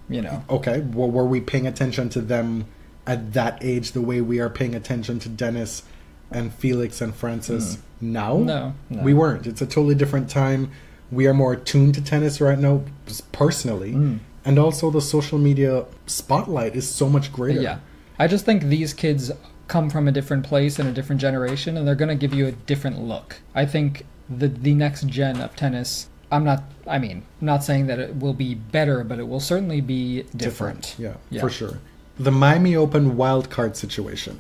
You know. Okay, well, were we paying attention to them at that age the way we are paying attention to Dennis and Felix and Francis now? No. We weren't. It's a totally different time. We are more attuned to tennis right now, personally. And also the social media spotlight is so much greater. Yeah. I just think these kids come from a different place and a different generation, and they're going to give you a different look. I think the next gen of tennis, I'm not saying that it will be better, but it will certainly be different. Yeah, for sure. The Miami Open wildcard situation.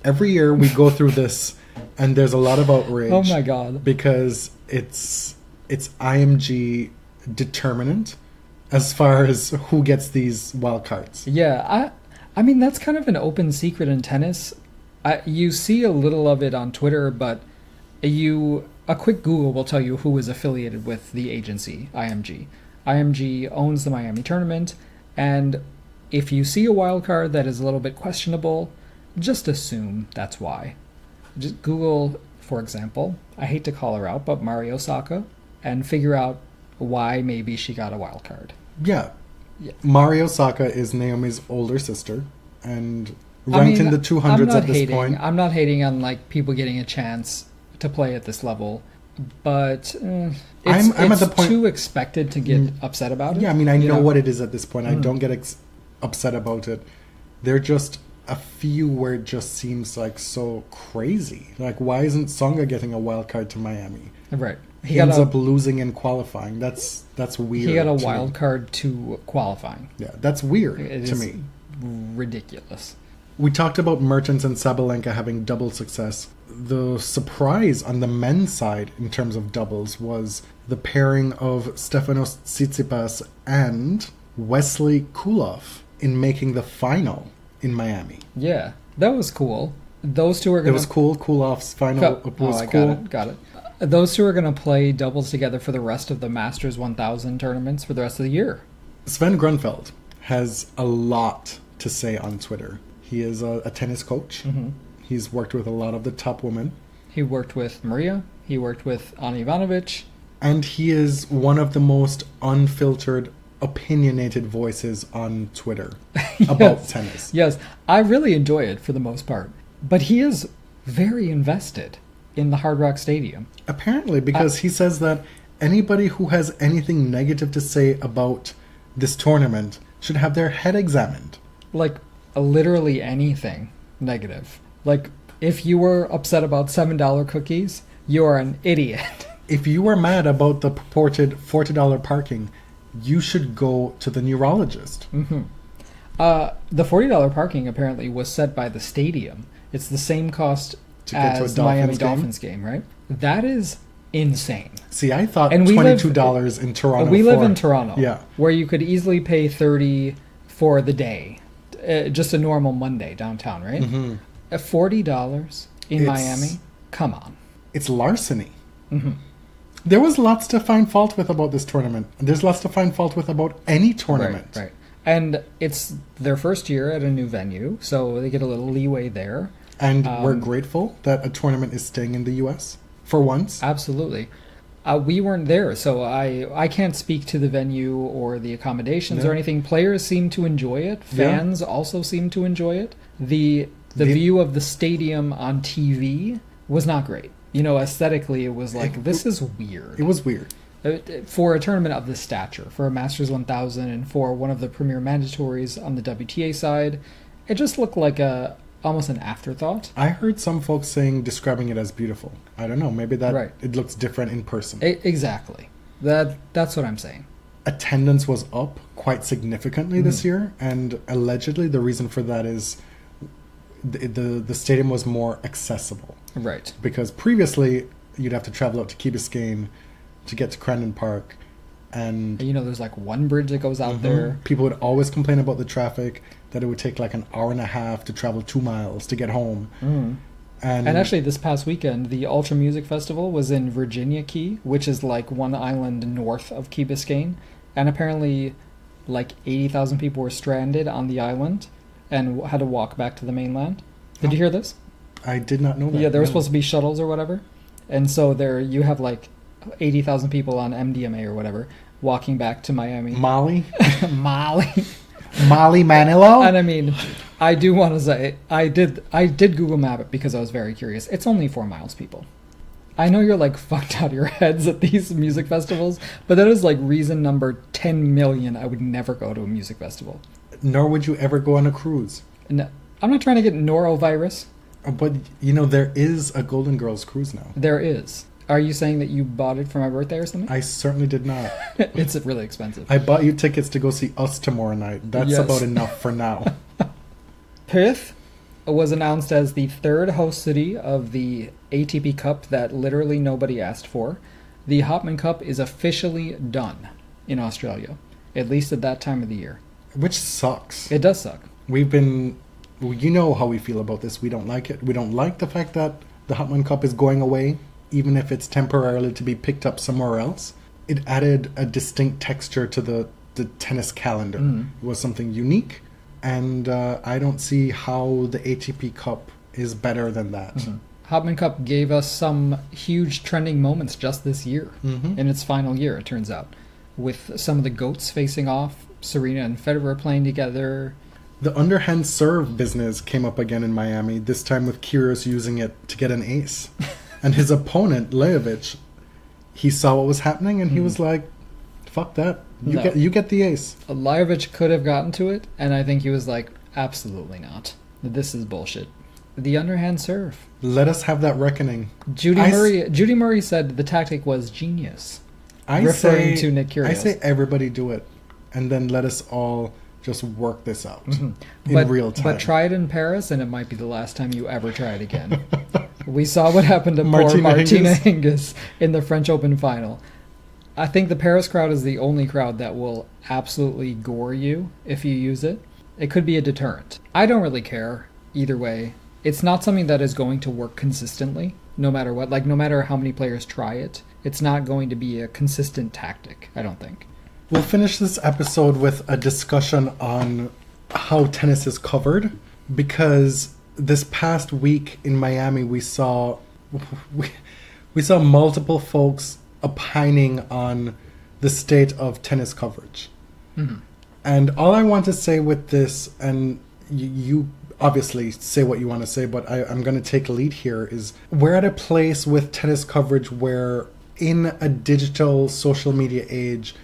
Every year we go through this, and there's a lot of outrage. Oh my God. Because it's IMG determinant as far as who gets these wildcards. Yeah, I mean, that's kind of an open secret in tennis. You see a little of it on Twitter, but a quick Google will tell you who is affiliated with the agency, IMG. IMG owns the Miami tournament, and if you see a wild card that is a little bit questionable, just assume that's why. Just Google, for example, I hate to call her out, but Mari Osaka, and figure out why maybe she got a wild card. Yeah. Mari Osaka is Naomi's older sister, and ranked in the 200s at this point. I'm not hating on like people getting a chance to play at this level, but it's at the point too expected to get upset about it. Yeah, I mean, I know what it is at this point. I don't get upset about it. There are just a few where it just seems like so crazy. Like, why isn't Tsonga getting a wild card to Miami? Right. He ends up losing in qualifying. That's weird. He got a wild card to qualifying. Yeah, that's weird to me. Ridiculous. We talked about Mertens and Sabalenka having double success. The surprise on the men's side in terms of doubles was the pairing of Stefanos Tsitsipas and Wesley Koolhof in making the final in Miami. Yeah, that was cool. Those two are going to... It was cool. Koolhof's final was cool. Got it. Those two are going to play doubles together for the rest of the Masters 1000 tournaments for the rest of the year. Sven Grunfeld has a lot to say on Twitter. He is a tennis coach. Mm-hmm. He's worked with a lot of the top women. He worked with Maria. He worked with Ana Ivanovic. And he is one of the most unfiltered, opinionated voices on Twitter about tennis. Yes, I really enjoy it for the most part. But he is very invested in the Hard Rock Stadium. Apparently, because he says that anybody who has anything negative to say about this tournament should have their head examined. Like, literally anything negative. Like, if you were upset about $7 cookies, you're an idiot. If you were mad about the purported $40 parking, you should go to the neurologist. Mm-hmm. The $40 parking apparently was set by the stadium. It's the same cost as the Miami Dolphins game, right? That is insane. See, I thought $22 in Toronto. We live in Toronto, yeah, where you could easily pay $30 for the day, just a normal Monday downtown, right? Mm-hmm. $40 in Miami? Come on. It's larceny. Mm-hmm. There was lots to find fault with about this tournament. There's lots to find fault with about any tournament. Right. And it's their first year at a new venue, so they get a little leeway there. And we're grateful that a tournament is staying in the U.S. for once. Absolutely. We weren't there, so I can't speak to the venue or the accommodations or anything. Players seem to enjoy it. Fans also seem to enjoy it. The view of the stadium on TV was not great. You know, aesthetically, it was like, this is weird. It was weird. For a tournament of this stature, for a Masters 1000 and for one of the premier mandatories on the WTA side, it just looked like almost an afterthought. I heard some folks describing it as beautiful. I don't know, maybe it looks different in person. Exactly. That's what I'm saying. Attendance was up quite significantly this year, and allegedly the reason for that is the stadium was more accessible. Right. Because previously you'd have to travel out to Key Biscayne to get to Crandon Park, and there's like one bridge that goes out there. People would always complain about the traffic, that it would take like an hour and a half to travel 2 miles to get home. And actually this past weekend the Ultra Music Festival was in Virginia Key, which is like one island north of Key Biscayne, and apparently like 80,000 people were stranded on the island and had to walk back to the mainland. Did you hear this? I did not know that. Yeah, there were supposed to be shuttles or whatever, and so there you have like 80,000 people on MDMA or whatever walking back to Miami. Molly Manilow. And I mean, I do want to say I did Google Map it because I was very curious. It's only 4 miles, people. I know you're like fucked out of your heads at these music festivals, but that is like reason number 10 million I would never go to a music festival. Nor would you ever go on a cruise. No, I'm not trying to get norovirus. But there is a Golden Girls cruise now. There is. Are you saying that you bought it for my birthday or something? I certainly did not. It's really expensive. I bought you tickets to go see Us tomorrow night. That's Yes. about enough for now. Perth was announced as the third host city of the ATP Cup that literally nobody asked for. The Hopman Cup is officially done in Australia, at least at that time of the year. Which sucks. It does suck. We've been... You know how we feel about this. We don't like it. We don't like the fact that the Hopman Cup is going away, even if it's temporarily to be picked up somewhere else. It added a distinct texture to the tennis calendar. It was something unique, and I don't see how the ATP Cup is better than that. Hopman Cup gave us some huge trending moments just this year, in its final year, it turns out, with some of the GOATs facing off, Serena and Federer playing together. The underhand serve business came up again in Miami, this time with Kyrgios using it to get an ace. And his opponent, Lajovic, he saw what was happening and he was like, fuck that. No. You get the ace. Lajovic could have gotten to it, and I think he was like, absolutely not. This is bullshit. The underhand serve. Let us have that reckoning. Judy Murray said the tactic was genius. Referring to Nick Kyrgios. I say everybody do it, and then let us all just work this out in real time. But try it in Paris, and it might be the last time you ever try it again. We saw what happened to poor Martina Hingis in the French Open final. I think the Paris crowd is the only crowd that will absolutely gore you if you use it. It could be a deterrent. I don't really care either way. It's not something that is going to work consistently, no matter what. Like, no matter how many players try it, it's not going to be a consistent tactic, I don't think. We'll finish this episode with a discussion on how tennis is covered, because this past week in Miami we saw multiple folks opining on the state of tennis coverage. And all I want to say with this, and you obviously say what you want to say, but I'm going to take lead here, is we're at a place with tennis coverage where in a digital social media age,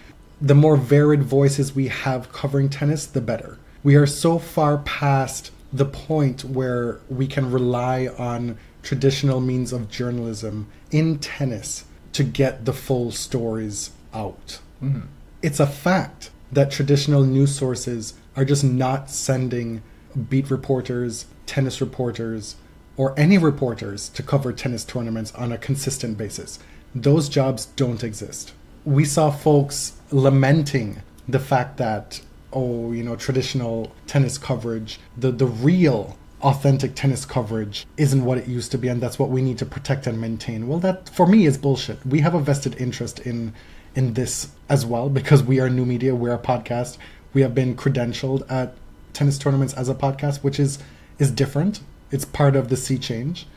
the more varied voices we have covering tennis, the better. We are so far past the point where we can rely on traditional means of journalism in tennis to get the full stories out. It's a fact that traditional news sources are just not sending beat reporters, tennis reporters, or any reporters to cover tennis tournaments on a consistent basis. Those jobs don't exist. We saw folks lamenting the fact that, traditional tennis coverage, the real authentic tennis coverage isn't what it used to be, and that's what we need to protect and maintain. Well, that for me is bullshit. We have a vested interest in this as well, because we are new media, we're a podcast. We have been credentialed at tennis tournaments as a podcast, which is different. It's part of the sea change.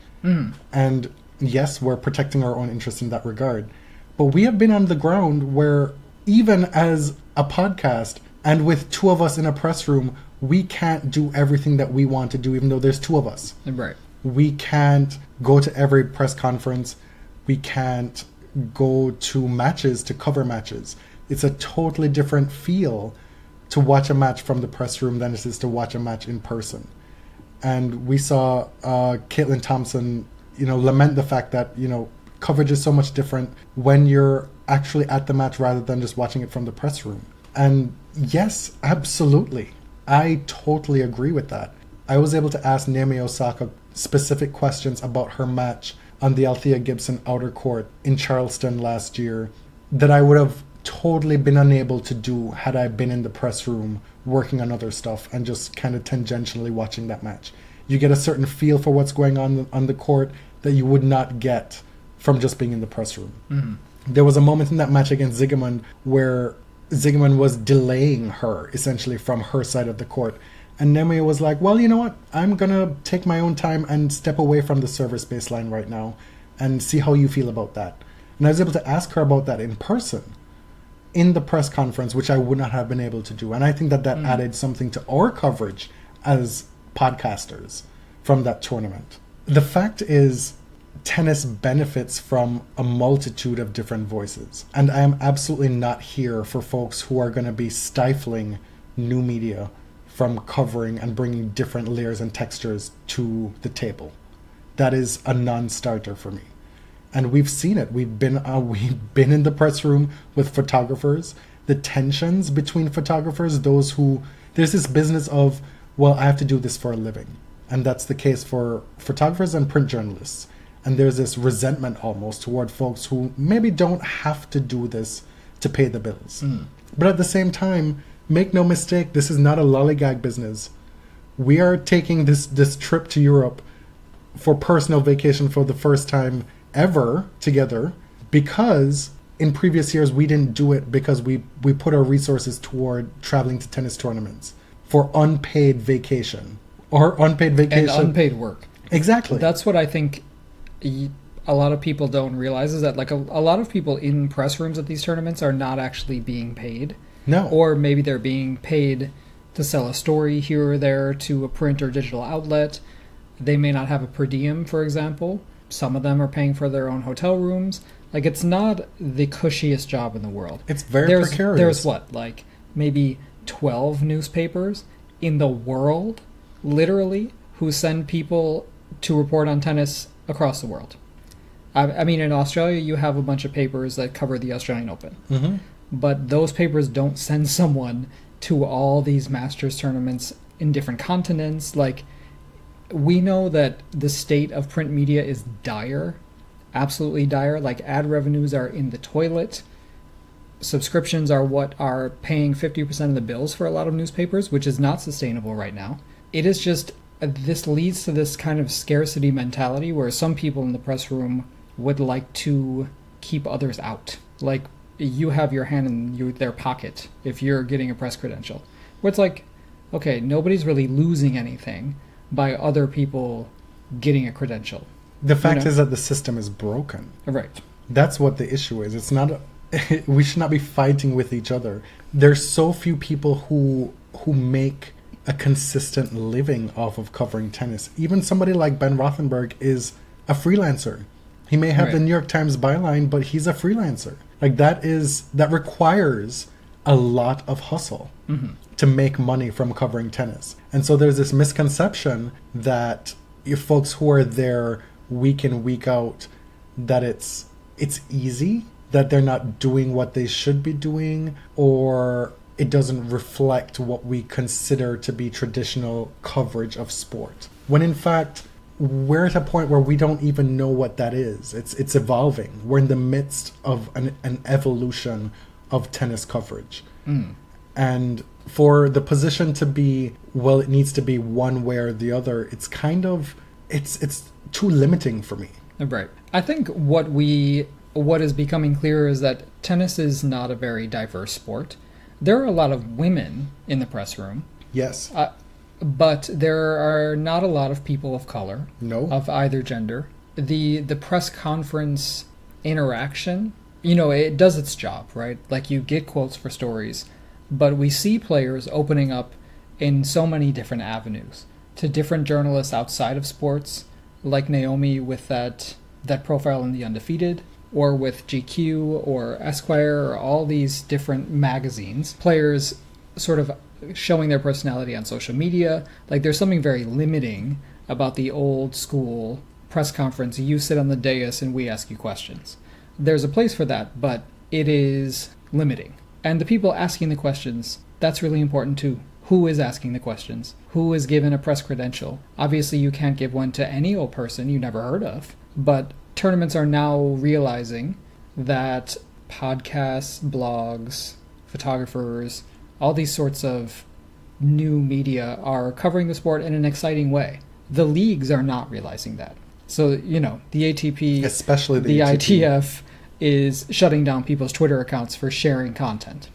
And yes, we're protecting our own interest in that regard. But we have been on the ground where even as a podcast and with two of us in a press room, we can't do everything that we want to do, even though there's two of us. Right. We can't go to every press conference. We can't go to matches to cover matches. It's a totally different feel to watch a match from the press room than it is to watch a match in person. And we saw Caitlin Thompson, lament the fact that, coverage is so much different when you're actually at the match rather than just watching it from the press room. And yes, absolutely. I totally agree with that. I was able to ask Naomi Osaka specific questions about her match on the Althea Gibson outer court in Charleston last year that I would have totally been unable to do had I been in the press room working on other stuff and just kind of tangentially watching that match. You get a certain feel for what's going on the court that you would not get from just being in the press room. There was a moment in that match against Zigemund where Zigemund was delaying her essentially from her side of the court, and Naomi was like, well, you know what, I'm gonna take my own time and step away from the service baseline right now and see how you feel about that. And I was able to ask her about that in person in the press conference, which I would not have been able to do. And I think that added something to our coverage as podcasters from that tournament. The fact is, tennis benefits from a multitude of different voices. And I am absolutely not here for folks who are going to be stifling new media from covering and bringing different layers and textures to the table. That is a non-starter for me. And we've seen it. We've been in the press room with photographers. The tensions between photographers, there's this business of, well, I have to do this for a living. And that's the case for photographers and print journalists. And there's this resentment almost toward folks who maybe don't have to do this to pay the bills. But at the same time, make no mistake, this is not a lollygag business. We are taking this trip to Europe for personal vacation for the first time ever together, because in previous years we didn't do it because we put our resources toward traveling to tennis tournaments for unpaid vacation or unpaid vacation and unpaid work. Exactly. That's what I think a lot of people don't realize, is that like a lot of people in press rooms at these tournaments are not actually being paid. No. Or maybe they're being paid to sell a story here or there to a print or digital outlet. They may not have a per diem, for example. Some of them are paying for their own hotel rooms. Like, it's not the cushiest job in the world. It's very precarious. There's what, like maybe 12 newspapers in the world, literally, who send people to report on tennis across the world. I mean, in Australia, you have a bunch of papers that cover the Australian Open. Mm-hmm. But those papers don't send someone to all these Masters tournaments in different continents. Like, we know that the state of print media is dire, absolutely dire. Like, ad revenues are in the toilet. Subscriptions are what are paying 50% of the bills for a lot of newspapers, which is not sustainable right now. It is just, this leads to this kind of scarcity mentality where some people in the press room would like to keep others out. Like, you have your hand in their pocket if you're getting a press credential. Where it's like, okay, nobody's really losing anything by other people getting a credential. The fact is that the system is broken. Right. That's what the issue is. It's not. We should not be fighting with each other. There's so few people who make a consistent living off of covering tennis. Even somebody like Ben Rothenberg is a freelancer. He may have the New York Times byline, but he's a freelancer. Like, that requires a lot of hustle to make money from covering tennis. And so there's this misconception that if folks who are there week in, week out, that it's easy, that they're not doing what they should be doing, or it doesn't reflect what we consider to be traditional coverage of sport. When in fact, we're at a point where we don't even know what that is. It's evolving. We're in the midst of an evolution of tennis coverage. And for the position to be, well, it needs to be one way or the other, it's kind of, it's too limiting for me. Right. I think what is becoming clearer is that tennis is not a very diverse sport. There are a lot of women in the press room. Yes. But there are not a lot of people of color. No. Of either gender. The press conference interaction, it does its job, right? Like, you get quotes for stories, but we see players opening up in so many different avenues to different journalists outside of sports, like Naomi with that profile in The Undefeated, or with GQ or Esquire, or all these different magazines. Players sort of showing their personality on social media. Like, there's something very limiting about the old school press conference. You sit on the dais and we ask you questions. There's a place for that, but it is limiting. And the people asking the questions, that's really important too. Who is asking the questions? Who is given a press credential? Obviously, you can't give one to any old person you never heard of, but tournaments are now realizing that podcasts, blogs, photographers, all these sorts of new media are covering the sport in an exciting way. The leagues are not realizing that. So, the ATP, especially the ATP. ITF, is shutting down people's Twitter accounts for sharing content.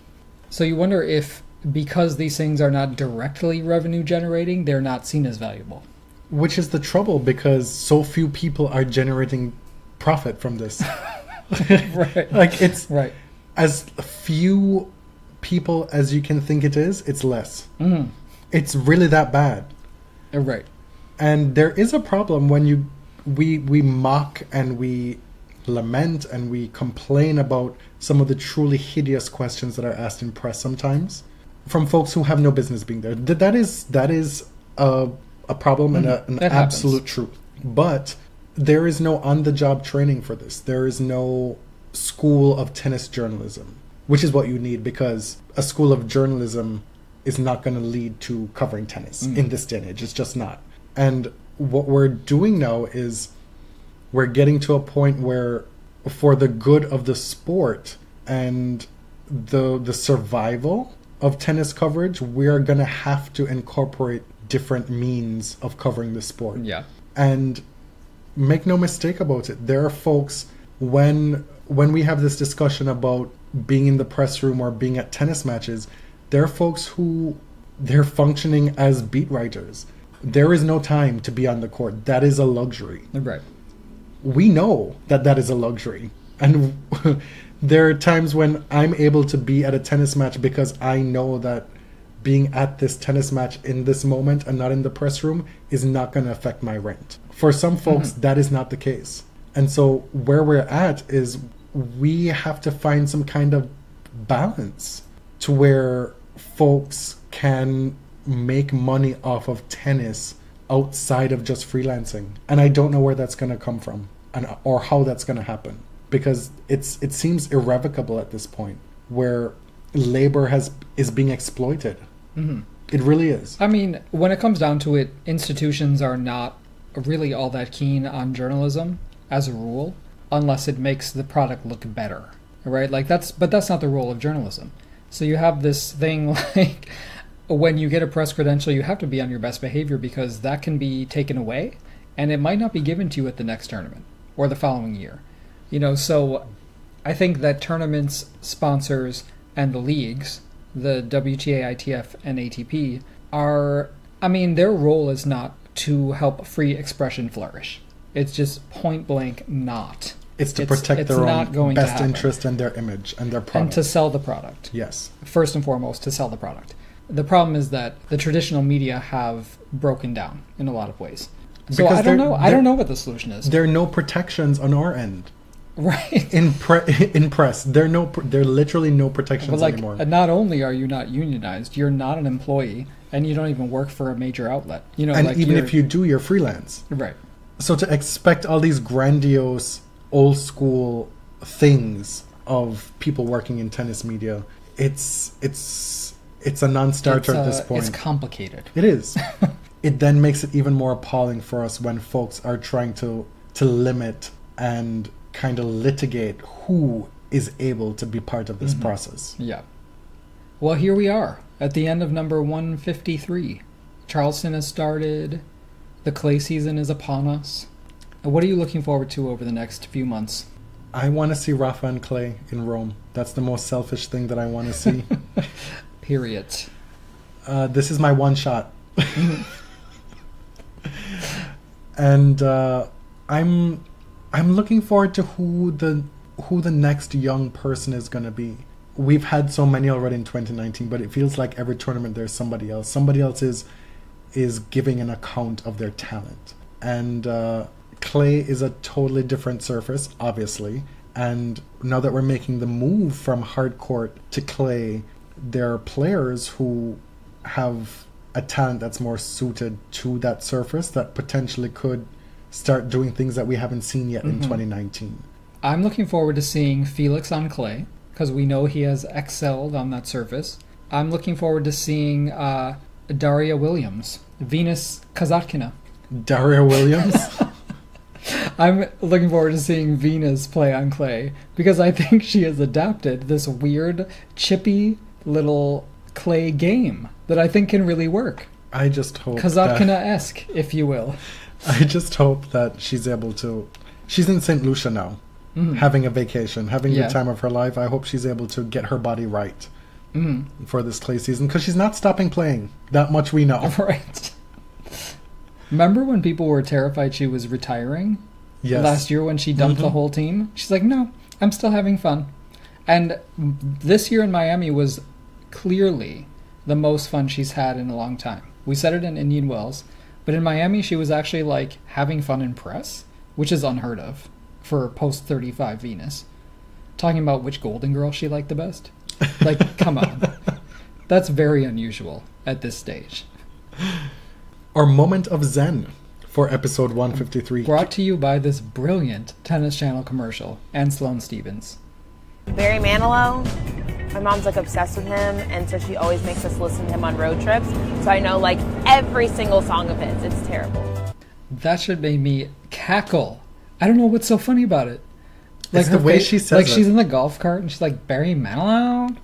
So you wonder if, because these things are not directly revenue generating, they're not seen as valuable. Which is the trouble, because so few people are generating profit from this. Right. Like, it's right. As few people as you can think it is, it's less. Mm. It's really that bad. Right. And there is a problem when we mock and we lament and we complain about some of the truly hideous questions that are asked in press sometimes from folks who have no business being there. That is a problem and an absolute truth. But there is no on-the-job training for this. There is no school of tennis journalism, which is what you need, because a school of journalism is not going to lead to covering tennis in this day and age. It's just not. And what we're doing now is we're getting to a point where, for the good of the sport and the survival of tennis coverage, we're going to have to incorporate different means of covering the sport. Yeah. And make no mistake about it, there are folks, when we have this discussion about being in the press room or being at tennis matches, there are folks who they're functioning as beat writers. There is no time to be on the court. That is a luxury. Right. We know that that is a luxury. And there are times when I'm able to be at a tennis match because I know that being at this tennis match in this moment and not in the press room is not going to affect my rent. For some folks, that is not the case. And so where we're at is we have to find some kind of balance to where folks can make money off of tennis outside of just freelancing. And I don't know where that's going to come from or how that's going to happen, because it seems irrevocable at this point where labor is being exploited. It really is. I mean, when it comes down to it, institutions are not really all that keen on journalism as a rule, unless it makes the product look better, right? But that's not the role of journalism. So you have this thing like, when you get a press credential, you have to be on your best behavior, because that can be taken away and it might not be given to you at the next tournament or the following year. So I think that tournaments, sponsors, and the leagues, the WTA, ITF, and ATP, their role is not to help free expression flourish. It's just point blank not. It's to protect their own best interest and their image and their product. And to sell the product. Yes. First and foremost, to sell the product. The problem is that the traditional media have broken down in a lot of ways. So I don't know. I don't know what the solution is. There are no protections on our end. Right. In press, there are literally no protections anymore. Not only are you not unionized, you're not an employee, and you don't even work for a major outlet. And even if you do, you're freelance. Right. So to expect all these grandiose, old school things of people working in tennis media, it's a non-starter at this point. It's complicated. It is. It then makes it even more appalling for us when folks are trying to limit and kind of litigate who is able to be part of this process. Yeah. Well, here we are at the end of number 153. Charleston has started. The clay season is upon us. What are you looking forward to over the next few months? I want to see Rafa and Clay in Rome. That's the most selfish thing that I want to see. Period. This is my one shot. And I'm looking forward to who the next young person is going to be. We've had so many already in 2019, but it feels like every tournament there's somebody else. Somebody else is giving an account of their talent. And clay is a totally different surface, obviously. And now that we're making the move from hard court to clay, there are players who have a talent that's more suited to that surface that potentially could start doing things that we haven't seen yet in 2019. I'm looking forward to seeing Felix on clay, because we know he has excelled on that surface. I'm looking forward to seeing Daria Williams, Venus Kazatkina. Daria Williams? I'm looking forward to seeing Venus play on clay, because I think she has adapted this weird, chippy little clay game that I think can really work. I just hope Kazatkina-esque, if you will. I just hope that she's able to... She's in St. Lucia now, having a vacation, having the time of her life. I hope she's able to get her body right for this clay season, because she's not stopping playing. That much we know. Right. Remember when people were terrified she was retiring? Yes. Last year when she dumped the whole team? She's like, no, I'm still having fun. And this year in Miami was clearly the most fun she's had in a long time. We said it in Indian Wells, but in Miami she was actually like having fun in press, which is unheard of for post 35 Venus. Talking about which Golden Girl she liked the best. Like, come on. That's very unusual at this stage. Our moment of zen for episode 153. Brought to you by this brilliant Tennis Channel commercial and Sloane Stevens. Barry Manilow, my mom's like obsessed with him, and so she always makes us listen to him on road trips. So I know like every single song of his. It's terrible. That should make me cackle. I don't know what's so funny about it. Like It's the way she says like it. she's in the golf cart and she's like, Barry Manilow?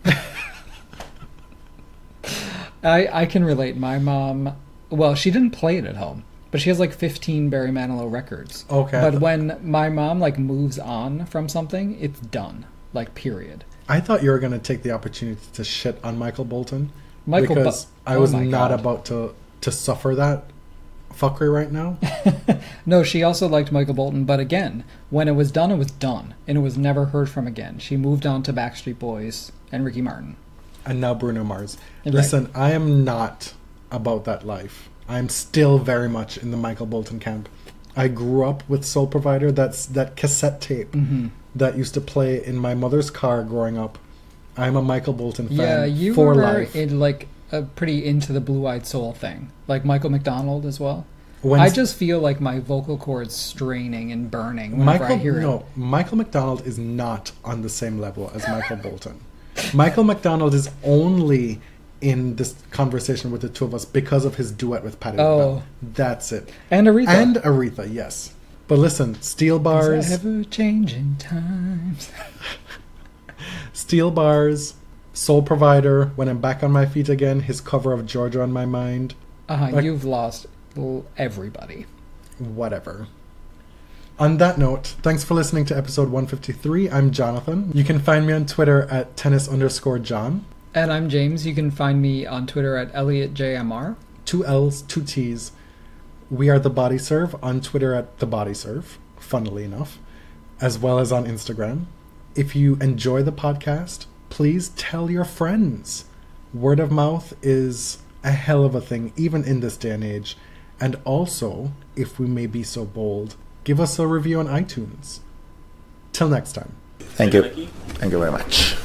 I can relate. My mom, well, she didn't play it at home, but she has like 15 Barry Manilow records. Okay. But when my mom like moves on from something, it's done. Like, period. I thought you were going to take the opportunity to shit on Michael Bolton. Michael because I oh was my not God. about to suffer that fuckery right now. No, she also liked Michael Bolton, but again, when it was done, and it was never heard from again. She moved on to Backstreet Boys and Ricky Martin. And now Bruno Mars. Right. Listen, I am not about that life. I'm still very much in the Michael Bolton camp. I grew up with Soul Provider. That's that cassette tape that used to play in my mother's car growing up. I'm a Michael Bolton fan Yeah, you for were life. in like a pretty into the Blue-Eyed Soul thing, like Michael McDonald as well. When I just feel like my vocal cords straining and burning whenever I hear it. Michael McDonald is not on the same level as Michael Bolton. Michael McDonald is only in this conversation with the two of us because of his duet with Patti LaBelle. That's it. And Aretha. And Aretha, yes. But listen, Steel Bars, Ever-changing times. Steel Bars, Soul Provider, When I'm Back on My Feet Again, his cover of Georgia on My Mind, Like- You've lost everybody. whatever. On that note, thanks for listening to episode 153. I'm Jonathan. You can find me on Twitter at tennis_John. And I'm James. You can find me on Twitter at ElliotJMR. 2 L's, 2 T's. We are The Body Serve on Twitter at The Body Serve, funnily enough, as well as on Instagram. If you enjoy the podcast, please tell your friends. Word of mouth is a hell of a thing, even in this day and age. And also, if we may be so bold, give us a review on iTunes. Till next time. Thank you. Thank you very much.